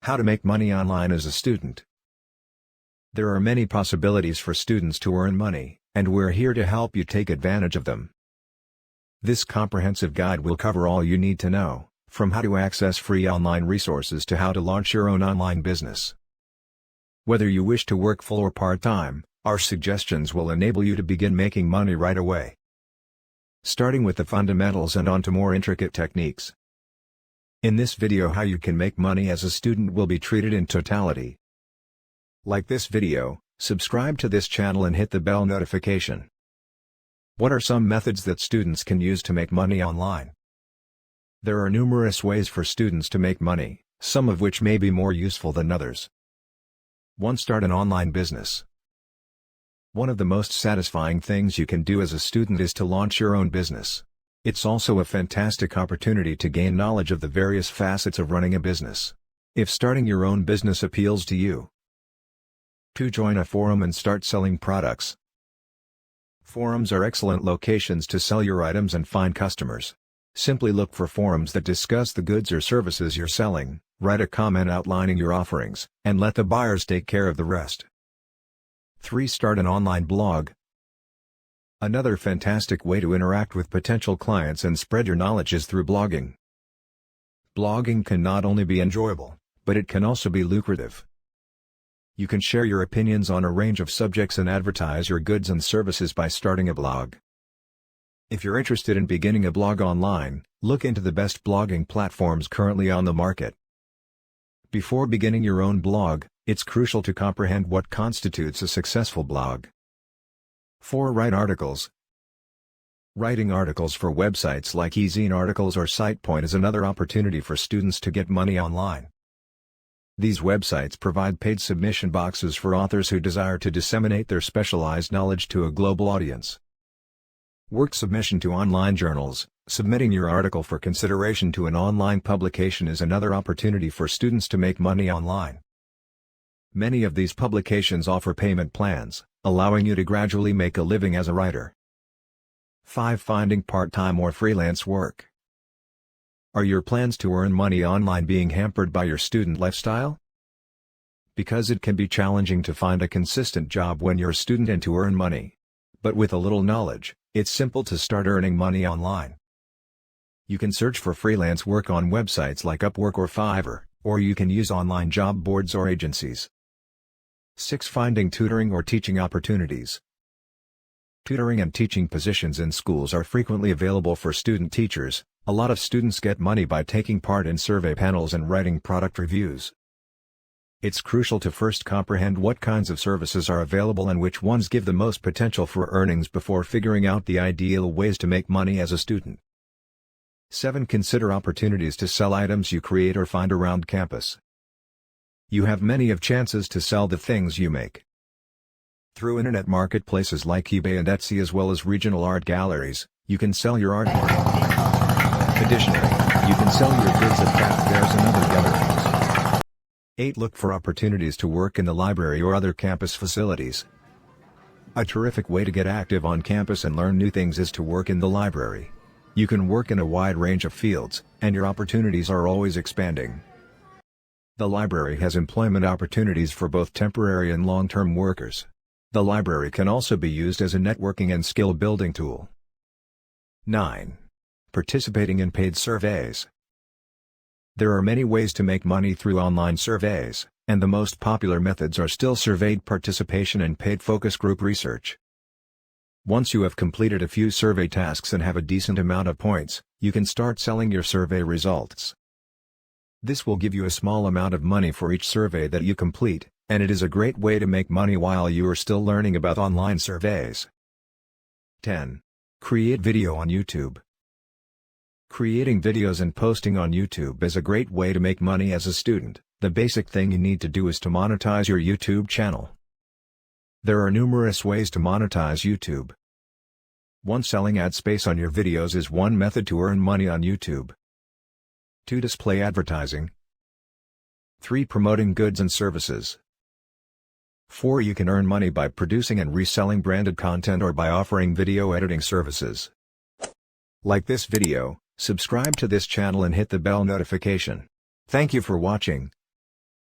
How to make money online as a student. There are many possibilities for students to earn money, and we're here to help you take advantage of them. This comprehensive guide will cover all you need to know, from how to access free online resources to how to launch your own online business. Whether you wish to work full or part-time, our suggestions will enable you to begin making money right away. Starting with the fundamentals and on to more intricate techniques. In this video, how you can make money as a student will be treated in totality. Like this video, subscribe to this channel and hit the bell notification. What are some methods that students can use to make money online? There are numerous ways for students to make money, some of which may be more useful than others. 1. Start an online business. One of the most satisfying things you can do as a student is to launch your own business. It's also a fantastic opportunity to gain knowledge of the various facets of running a business. If starting your own business appeals to you. 2. Join a forum and start selling products. Forums are excellent locations to sell your items and find customers. Simply look for forums that discuss the goods or services you're selling, write a comment outlining your offerings, and let the buyers take care of the rest. 3. Start an online blog. Another fantastic way to interact with potential clients and spread your knowledge is through blogging. Blogging can not only be enjoyable, but it can also be lucrative. You can share your opinions on a range of subjects and advertise your goods and services by starting a blog. If you're interested in beginning a blog online, look into the best blogging platforms currently on the market. Before beginning your own blog, it's crucial to comprehend what constitutes a successful blog. 4. Write articles. Writing articles for websites like eZine Articles or SitePoint is another opportunity for students to get money online. These websites provide paid submission boxes for authors who desire to disseminate their specialized knowledge to a global audience. Work submission to online journals. Submitting your article for consideration to an online publication is another opportunity for students to make money online. Many of these publications offer payment plans, allowing you to gradually make a living as a writer. 5. Finding part-time or freelance work. Are your plans to earn money online being hampered by your student lifestyle? Because it can be challenging to find a consistent job when you're a student and to earn money. But with a little knowledge, it's simple to start earning money online. You can search for freelance work on websites like Upwork or Fiverr, or you can use online job boards or agencies. 6. Finding tutoring or teaching opportunities. Tutoring and teaching positions in schools are frequently available for student teachers. A lot of students get money by taking part in survey panels and writing product reviews. It's crucial to first comprehend what kinds of services are available and which ones give the most potential for earnings before figuring out the ideal ways to make money as a student. 7. Consider opportunities to sell items you create or find around campus. You have many of chances to sell the things you make. Through internet marketplaces like eBay and Etsy as well as regional art galleries, you can sell your artwork. Additionally, you can sell your goods at craft fairs and other gatherings. 8. Look for opportunities to work in the library or other campus facilities. A terrific way to get active on campus and learn new things is to work in the library. You can work in a wide range of fields, and your opportunities are always expanding. The library has employment opportunities for both temporary and long-term workers. The library can also be used as a networking and skill-building tool. 9. Participating in paid surveys. There are many ways to make money through online surveys, and the most popular methods are still surveyed participation and paid focus group research. Once you have completed a few survey tasks and have a decent amount of points, you can start selling your survey results. This will give you a small amount of money for each survey that you complete, and it is a great way to make money while you are still learning about online surveys. 10. Create video on YouTube. Creating videos and posting on YouTube is a great way to make money as a student. The basic thing you need to do is to monetize your YouTube channel. There are numerous ways to monetize YouTube. 1. Selling ad space on your videos is one method to earn money on YouTube. 2. Display advertising. 3. Promoting goods and services. 4. You can earn money by producing and reselling branded content or by offering video editing services. Like this video, subscribe to this channel and hit the bell notification. Thank you for watching.